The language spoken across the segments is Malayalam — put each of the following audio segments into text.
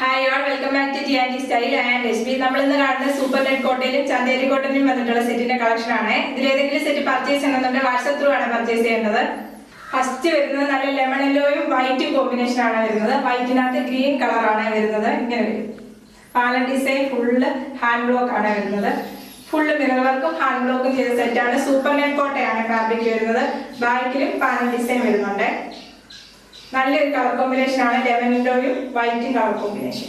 Hi all, welcome back to T style and SB. നമ്മൾ ഇന്ന് കാണുന്ന സൂപ്പർ നെറ്റ് കോട്ടയിലും ചന്തേരി കോട്ടണിലും വന്നിട്ടുള്ള സെറ്റിന്റെ കളക്ഷൻ ആണ്. ഇതിൽ ഏതെങ്കിലും സെറ്റ് പർച്ചേസ് ചെയ്യണമെന്നുണ്ടെങ്കിൽ വാട്സ്ആപ്പ് ത്രൂ ആണ് പർച്ചേസ് ചെയ്യേണ്ടത്. ഫസ്റ്റ് വരുന്നത് നല്ല ലെമൺ യെല്ലോയും വൈറ്റും കോമ്പിനേഷൻ ആണ് വരുന്നത്. വൈറ്റിനകത്ത് ഗ്രീൻ കളർ ആണ് വരുന്നത്. ഇങ്ങനെ വരും. പാലൻ ഡിസൈൻ ഫുള്ള് ഹാൻഡ് ബ്ലോക്ക് ആണ് വരുന്നത്. ഫുള്ള് മിറർ വർക്കും ഹാൻഡ് ബ്ലോക്കും ചെയ്ത സെറ്റാണ്. സൂപ്പർ നെറ്റ് കോട്ടയാണ് ഫാബ്രിക് വരുന്നത്. ബാക്കിലും പാലൻ ഡിസൈൻ വരുന്നുണ്ട്. നല്ലൊരു കളർ കോമ്പിനേഷൻ ആണ്. ലെമൺ യെല്ലോയും വൈറ്റും കളർ കോമ്പിനേഷൻ.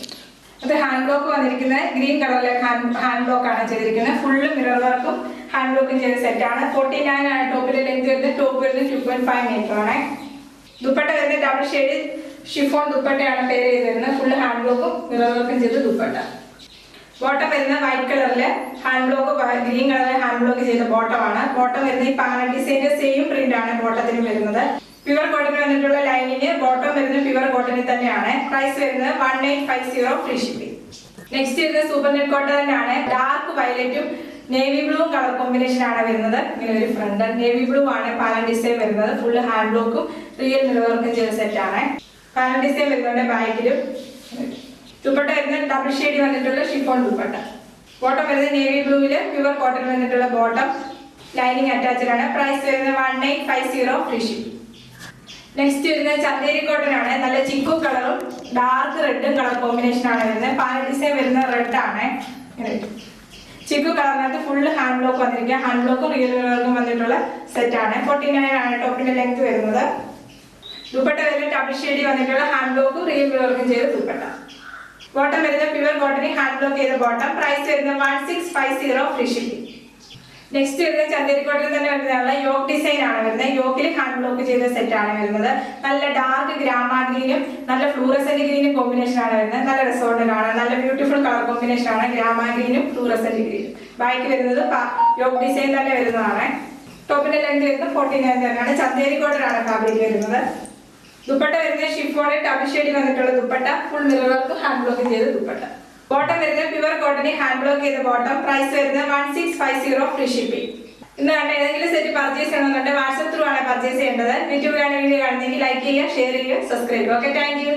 അത് ഹാൻഡ് ബ്ലോക്ക് വന്നിരിക്കുന്നത് ഗ്രീൻ കളറിലെ ഹാൻഡ് ബ്ലോക്ക് ആണ് ചെയ്തിരിക്കുന്നത്. ഫുള്ള് മിറർ വർക്കും ഹാൻഡ് ബ്ലോക്കും ചെയ്ത സെറ്റാണ്. 49 ആണ് ടോപ്പിലെ ലെങ്ത് വരുന്നത്. ടോപ്പ് വരുന്നത് 2.5 മീറ്റർ ആണ്. ദുപ്പട്ട വരുന്നത് ഡബിൾ ഷെയ്ഡ് ഷിഫോൺ ദുപ്പട്ടയാണ് പേര് ചെയ്ത് വരുന്നത്. ഫുള്ള് ഹാൻഡ് ബ്ലോക്കും മിറർ വർക്കും ചെയ്ത് ദുപ്പട്ട. ബോട്ടം വരുന്നത് വൈറ്റ് കളറിലെ ഹാൻഡ് ബ്ലോക്ക് ഗ്രീൻ കളറിലെ ഹാൻഡ് ബ്ലോക്ക് ചെയ്ത ബോട്ടമാണ്. ബോട്ടം വരുന്നത് ഈ പാനൽ ഡിസൈൻ്റെ സെയിം പ്രിന്റ് ആണ് ബോട്ടത്തിന് വരുന്നത്. പ്യുവർ കോട്ടൺ വന്നിട്ടുള്ള ലൈനിന് ബോട്ടം വരുന്നത് പ്യുവർ കോട്ടണിൽ തന്നെയാണ്. പ്രൈസ് വരുന്നത് 1850 ഫ്രീ ഷിപ്പിംഗ്. നെക്സ്റ്റ് വരുന്നത് സൂപ്പർ നെറ്റ് കോട്ടൺ ആണ്. ഡാർക്ക് വയലറ്റും നേവി ബ്ലൂവും കളർ കോമ്പിനേഷൻ ആണ് വരുന്നത്. ഇങ്ങനെ ഒരു ഫ്രണ്ട് നേവി ബ്ലൂ ആണ് പാനൽ ഡിസൈൻ വരുന്നത്. ഫുള്ള് ഹാൻഡ് ബ്ലോക്കും റിയൽ മിറർ വർക്കും ചെയ്ത സെറ്റ് ആണ്. പാനൽ ഡിസൈൻ വരുന്നുണ്ട് ബാക്കിലും. ദുപ്പട്ട വരുന്നത് ഡബിൾ ഷെയ്ഡ് വന്നിട്ടുള്ള ഷിഫോൺ ദുപ്പട്ട. ബോട്ടം വരുന്നത് നേവി ബ്ലൂവില് പ്യുവർ കോട്ടൺ വന്നിട്ടുള്ള ബോട്ടം. ലൈനിങ് അറ്റാച്ച്ഡ് ആണ്. പ്രൈസ് വരുന്നത് 1850 ഫ്രീ ഷിപ്പിംഗ്. നെക്സ്റ്റ് വരുന്നത് ചന്തേരി കോട്ടൺ ആണ്. നല്ല ചിക്കു കളറും ഡാർക്ക് റെഡും കളർ കോമ്പിനേഷൻ ആണ് വരുന്നത്. പാനൽ ഡിസൈൻ വരുന്നത് റെഡ് ആണ്. ചിക്കു കളറിനകത്ത് ഫുള്ള് ഹാൻഡ് ബ്ലോക്ക് വന്നിരിക്കുക. ഹാൻഡ് ബ്ലോക്കും റിയൽ വർക്കും വന്നിട്ടുള്ള സെറ്റ് ആണ്. 49 ആണ് ടോപ്പിന്റെ ലെങ്ത് വരുന്നത്. ദുപ്പട്ട വരുന്നത് ഡബിൾ ഷെയ്ഡ് വന്നിട്ടുള്ള ഹാൻഡ് ബ്ലോക്കും റിയൽ വർക്കും ചെയ്ത ദുപ്പട്ട. ബോട്ടം വരുന്നത് പ്യുവർ കോട്ടൺ ഹാൻഡ് ബ്ലോക്ക് ചെയ്ത ബോട്ടം. പ്രൈസ് വരുന്നത് 1650 ഫ്രീ ഷിപ്പിംഗ്. നെക്സ്റ്റ് വരുന്നത് ചന്തേരി കോട്ടൺ തന്നെ വരുന്നതാണ്. യോക്ക് ഡിസൈൻ ആണ് വരുന്നത്. യോക്കിൽ ഹാൻഡ് ബ്ലോക്ക് ചെയ്ത സെറ്റ് ആണ് വരുന്നത്. നല്ല ഡാർക്ക് ഗ്രാമാ ഗ്രീനും നല്ല ഫ്ലൂറസെന്റ് ഗ്രീനും കോമ്പിനേഷൻ ആണ് വരുന്നത്. നല്ല രസമുണ്ട് കാണാൻ. നല്ല ബ്യൂട്ടിഫുൾ കളർ കോമ്പിനേഷൻ ആണ്. ഗ്രാമാ ഗ്രീനും ഫ്ലൂറസെന്റ് ഗ്രീനും. ബാക്ക് വരുന്നത് യോക്ക് ഡിസൈൻ തന്നെ വരുന്നതാണ്. ടോപ്പിന്റെ ലെങ്ത് വരുന്നത് 49 തന്നെയാണ്. ചന്തേരി കോട്ടൺ ആണ് ഫാബ്രിക് വരുന്നത്. ദുപ്പട്ട വരുന്നത് ഷിഫോണിൽ ഡബിൾ ഷെയ്ഡ് വന്നിട്ടുള്ള dupatta. Full mirror work hand block ചെയ്ത ദുപ്പട്ട. ബോട്ടം വരുന്നത് പ്യുവർ കോട്ടൺ ഹാൻഡ് ബ്ലോക്ക് ചെയ്ത ബോട്ടം. പ്രൈസ് വരുന്നത് 1650 ഫ്രീ ഷിപ്പിംഗ്. ഇന്ന് കണ്ട ഏതെങ്കിലും സെറ്റ് പർച്ചേസ് ചെയ്യണമെന്നുണ്ടെങ്കിൽ വാട്സ്ആപ്പ് ത്രൂ ആണ് പർച്ചേസ് ചെയ്യേണ്ടത്. യൂട്യൂബിലാണ് വീഡിയോ കാണുന്നെങ്കിൽ ലൈക്ക് ചെയ്യുക, ഷെയർ ചെയ്യുക, സബ്സ്ക്രൈബ്. Okay, thank you.